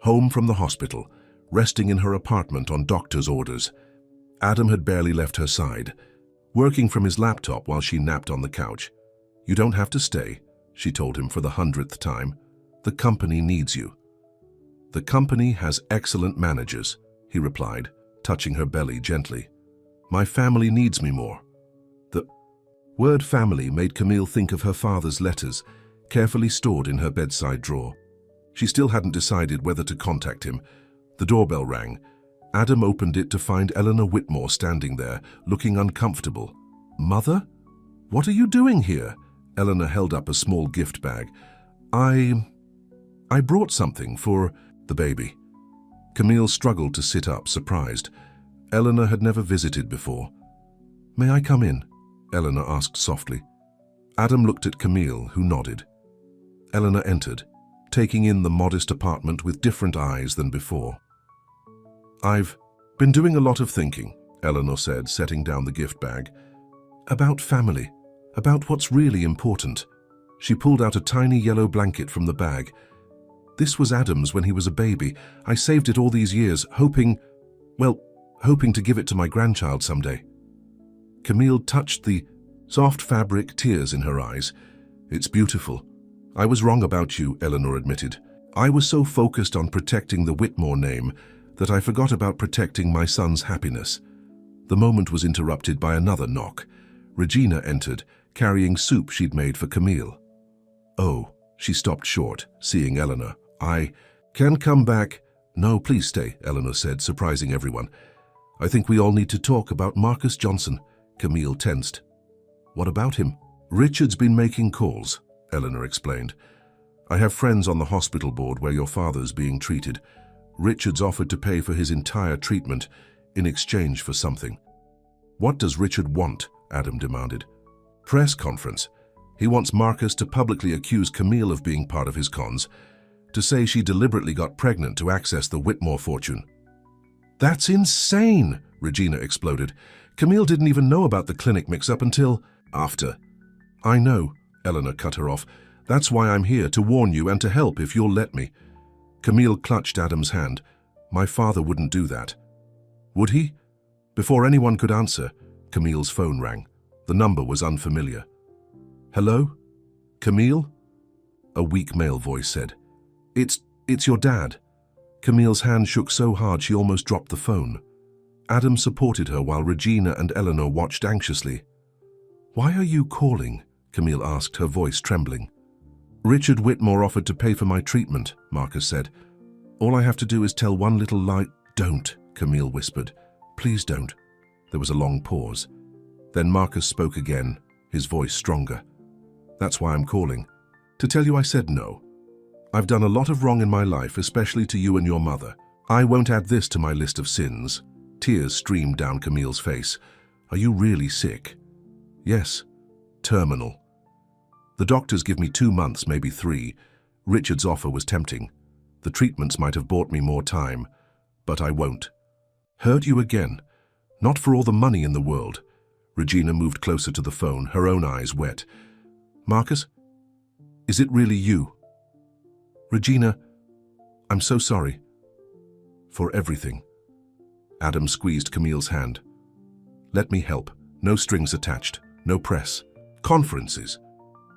home from the hospital, resting in her apartment on doctor's orders. Adam had barely left her side, working from his laptop while she napped on the couch. You don't have to stay, she told him for the 100th time. The company needs you. The company has excellent managers, he replied, touching her belly gently. My family needs me more. The word family made Camille think of her father's letters, carefully stored in her bedside drawer. She still hadn't decided whether to contact him. The doorbell rang. Adam opened it to find Eleanor Whitmore standing there, looking uncomfortable. Mother? What are you doing here? Eleanor held up a small gift bag. I brought something for the baby. Camille struggled to sit up, surprised. Eleanor had never visited before. May I come in? Eleanor asked softly. Adam looked at Camille, who nodded. Eleanor entered, taking in the modest apartment with different eyes than before. I've been doing a lot of thinking, Eleanor said, setting down the gift bag. About family, about what's really important. She pulled out a tiny yellow blanket from the bag. This was Adam's when he was a baby. I saved it all these years, hoping to give it to my grandchild someday. Camille touched the soft fabric, tears in her eyes. It's beautiful. I was wrong about you, Eleanor admitted. I was so focused on protecting the Whitmore name that I forgot about protecting my son's happiness. The moment was interrupted by another knock. Regina entered, carrying soup she'd made for Camille. Oh, she stopped short, seeing Eleanor. I can come back. No, please stay, Eleanor said, surprising everyone. I think we all need to talk about Marcus Johnson. Camille tensed. What about him? Richard's been making calls, Eleanor explained. I have friends on the hospital board where your father's being treated. Richard's offered to pay for his entire treatment in exchange for something. What does Richard want? Adam demanded. Press conference. He wants Marcus to publicly accuse Camille of being part of his cons, to say she deliberately got pregnant to access the Whitmore fortune. That's insane, Regina exploded. Camille didn't even know about the clinic mix-up until after. I know, Eleanor cut her off. That's why I'm here, to warn you and to help if you'll let me. Camille clutched Adam's hand. My father wouldn't do that. Would he? Before anyone could answer, Camille's phone rang. The number was unfamiliar. Hello? Camille? A weak male voice said. It's your dad. Camille's hand shook so hard she almost dropped the phone. Adam supported her while Regina and Eleanor watched anxiously. Why are you calling? Camille asked, her voice trembling. Richard Whitmore offered to pay for my treatment, Marcus said. All I have to do is tell one little lie. Don't, Camille whispered. Please don't. There was a long pause. Then Marcus spoke again, his voice stronger. That's why I'm calling. To tell you I said no. I've done a lot of wrong in my life, especially to you and your mother. I won't add this to my list of sins. Tears streamed down Camille's face. Are you really sick? Yes. Terminal. The doctors give me 2 months, maybe 3. Richard's offer was tempting. The treatments might have bought me more time, but I won't. Heard you again. Not for all the money in the world. Regina moved closer to the phone, her own eyes wet. Marcus? Is it really you? Regina, I'm so sorry. For everything. Adam squeezed Camille's hand. Let me help. No strings attached. No press. Conferences.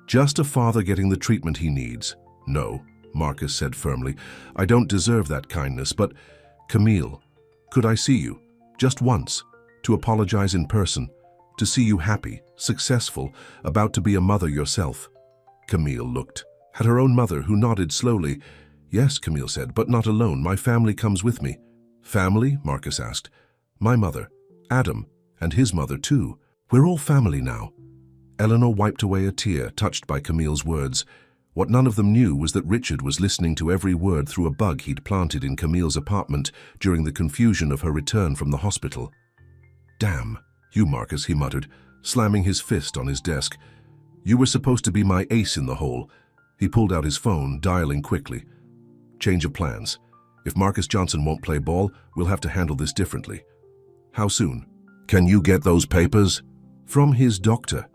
Just a father getting the treatment he needs. No, Marcus said firmly. I don't deserve that kindness, but Camille, could I see you? Just once. To apologize in person. To see you happy, successful, about to be a mother yourself. Camille looked. At her own mother, who nodded slowly. Yes, Camille said, but not alone. My family comes with me. Family? Marcus asked. My mother, Adam, and his mother too. We're all family now. Eleanor wiped away a tear, touched by Camille's words. What none of them knew was that Richard was listening to every word through a bug he'd planted in Camille's apartment during the confusion of her return from the hospital. Damn, you, Marcus, he muttered, slamming his fist on his desk. You were supposed to be my ace in the hole. He pulled out his phone, dialing quickly. Change of plans. If Marcus Johnson won't play ball, we'll have to handle this differently. How soon? Can you get those papers? From his doctor.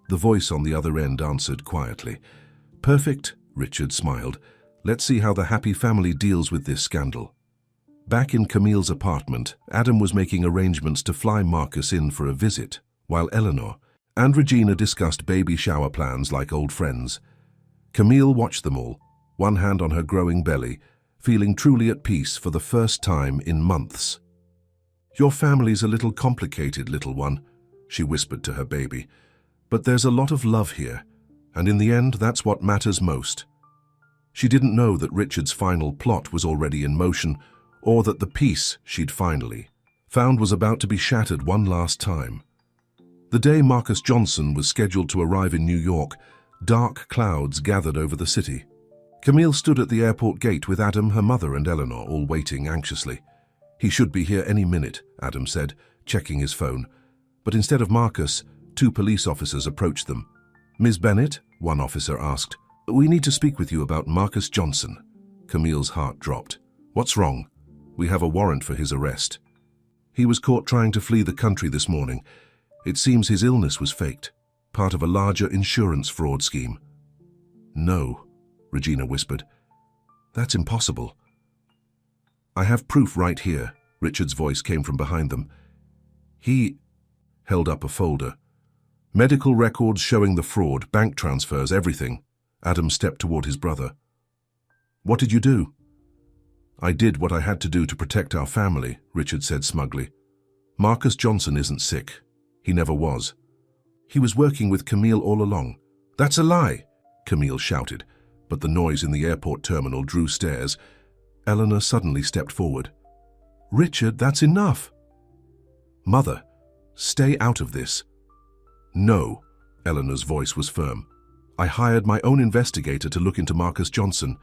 The voice on the other end answered quietly. Perfect, Richard smiled. Let's see how the happy family deals with this scandal. Back in Camille's apartment, Adam was making arrangements to fly Marcus in for a visit, while Eleanor and Regina discussed baby shower plans like old friends. Camille watched them all, one hand on her growing belly, feeling truly at peace for the first time in months. Your family's a little complicated, little one, she whispered to her baby. But there's a lot of love here, and in the end, that's what matters most. She didn't know that Richard's final plot was already in motion, or that the peace she'd finally found was about to be shattered one last time. The day Marcus Johnson was scheduled to arrive in New York, dark clouds gathered over the city. Camille stood at the airport gate with Adam, her mother, and Eleanor, all waiting anxiously. He should be here any minute, Adam said, checking his phone. But instead of Marcus, 2 police officers approached them. Ms. Bennett, one officer asked. We need to speak with you about Marcus Johnson. Camille's heart dropped. What's wrong? We have a warrant for his arrest. He was caught trying to flee the country this morning. It seems his illness was faked, part of a larger insurance fraud scheme. No, Regina whispered. That's impossible. I have proof right here, Richard's voice came from behind them. He held up a folder. Medical records showing the fraud, bank transfers, everything. Adam stepped toward his brother. What did you do? I did what I had to do to protect our family, Richard said smugly. Marcus Johnson isn't sick. He never was. He was working with Camille all along. That's a lie, Camille shouted, but the noise in the airport terminal drew stares. Eleanor suddenly stepped forward. Richard, that's enough. Mother, stay out of this. No, Eleanor's voice was firm. I hired my own investigator to look into Marcus Johnson.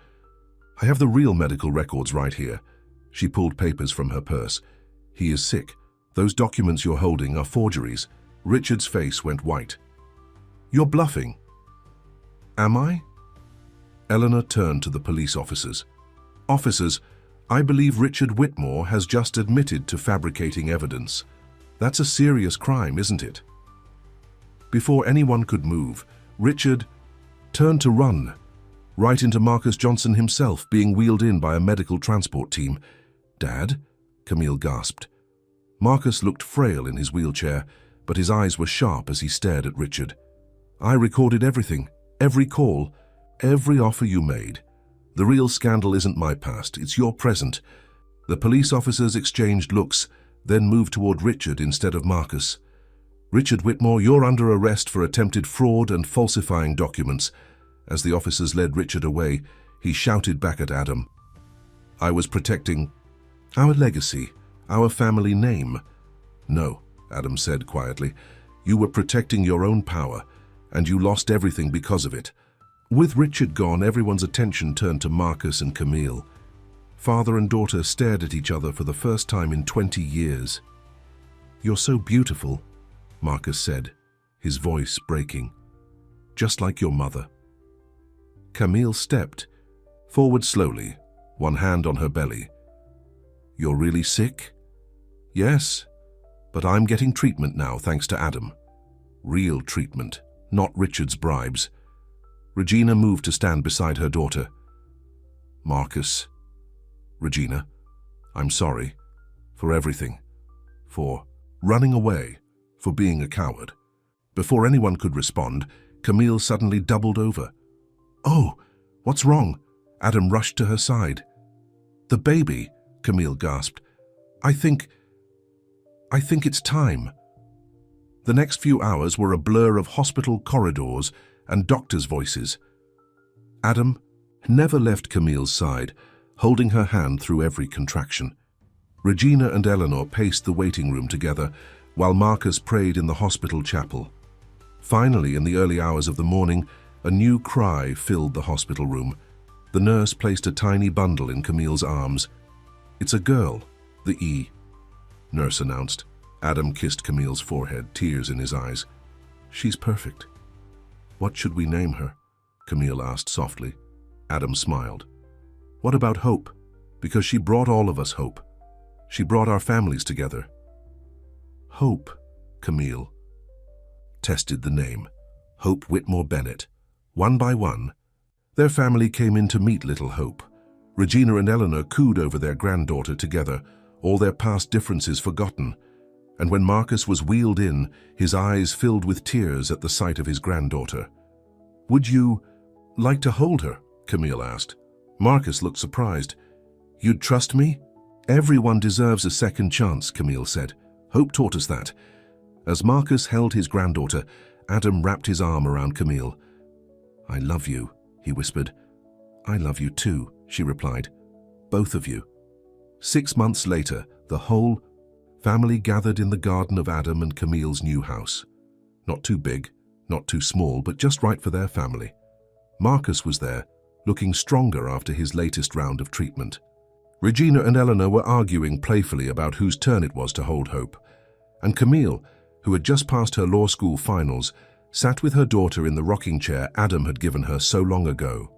I have the real medical records right here. She pulled papers from her purse. He is sick. Those documents you're holding are forgeries. Richard's face went white. You're bluffing. Am I? Eleanor turned to the police officers. Officers, I believe Richard Whitmore has just admitted to fabricating evidence. That's a serious crime, isn't it? Before anyone could move, Richard turned to run, right into Marcus Johnson himself, being wheeled in by a medical transport team. Dad? Camille gasped. Marcus looked frail in his wheelchair, but his eyes were sharp as he stared at Richard. I recorded everything, every call, every offer you made. The real scandal isn't my past, it's your present. The police officers exchanged looks, then moved toward Richard instead of Marcus. Richard Whitmore, you're under arrest for attempted fraud and falsifying documents. As the officers led Richard away, he shouted back at Adam. I was protecting our legacy, our family name. No, Adam said quietly. You were protecting your own power, and you lost everything because of it. With Richard gone, everyone's attention turned to Marcus and Camille. Father and daughter stared at each other for the first time in 20 years. You're so beautiful, Marcus said, his voice breaking. Just like your mother. Camille stepped forward slowly, one hand on her belly. You're really sick? Yes, but I'm getting treatment now thanks to Adam. Real treatment, not Richard's bribes. Regina moved to stand beside her daughter. Marcus, Regina, I'm sorry for everything, for running away, for being a coward. Before anyone could respond, Camille suddenly doubled over. Oh, what's wrong? Adam rushed to her side. The baby, Camille gasped. I think it's time. The next few hours were a blur of hospital corridors and doctors' voices. Adam never left Camille's side, holding her hand through every contraction. Regina and Eleanor paced the waiting room together, while Marcus prayed in the hospital chapel. Finally, in the early hours of the morning, a new cry filled the hospital room. The nurse placed a tiny bundle in Camille's arms. It's a girl, the E, nurse announced. Adam kissed Camille's forehead, tears in his eyes. She's perfect. What should we name her? Camille asked softly. Adam smiled. What about Hope? Because she brought all of us hope. She brought our families together. Hope, Camille tested the name. Hope Whitmore Bennett. One by one, their family came in to meet little Hope. Regina and Eleanor cooed over their granddaughter together, all their past differences forgotten. And when Marcus was wheeled in, his eyes filled with tears at the sight of his granddaughter. Would you like to hold her? Camille asked. Marcus looked surprised. You'd trust me? Everyone deserves a second chance, Camille said. Hope taught us that. As Marcus held his granddaughter, Adam wrapped his arm around Camille. I love you, he whispered. I love you too, she replied. Both of you. 6 months later, the whole family gathered in the garden of Adam and Camille's new house. Not too big, not too small, but just right for their family. Marcus was there, looking stronger after his latest round of treatment. Regina and Eleanor were arguing playfully about whose turn it was to hold Hope, and Camille, who had just passed her law school finals, sat with her daughter in the rocking chair Adam had given her so long ago.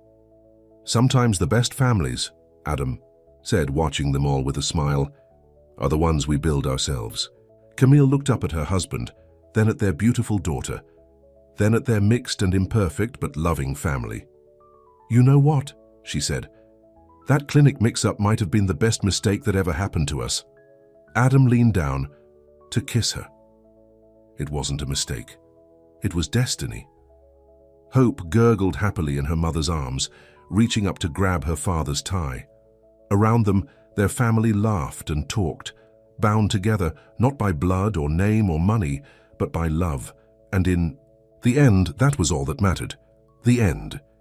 Sometimes the best families, Adam said, watching them all with a smile, are the ones we build ourselves. Camille looked up at her husband, then at their beautiful daughter, then at their mixed and imperfect but loving family. You know what? She said. That clinic mix-up might have been the best mistake that ever happened to us. Adam leaned down to kiss her. It wasn't a mistake. It was destiny. Hope gurgled happily in her mother's arms, reaching up to grab her father's tie. Around them, their family laughed and talked, bound together not by blood or name or money, but by love. And in the end, that was all that mattered. The end.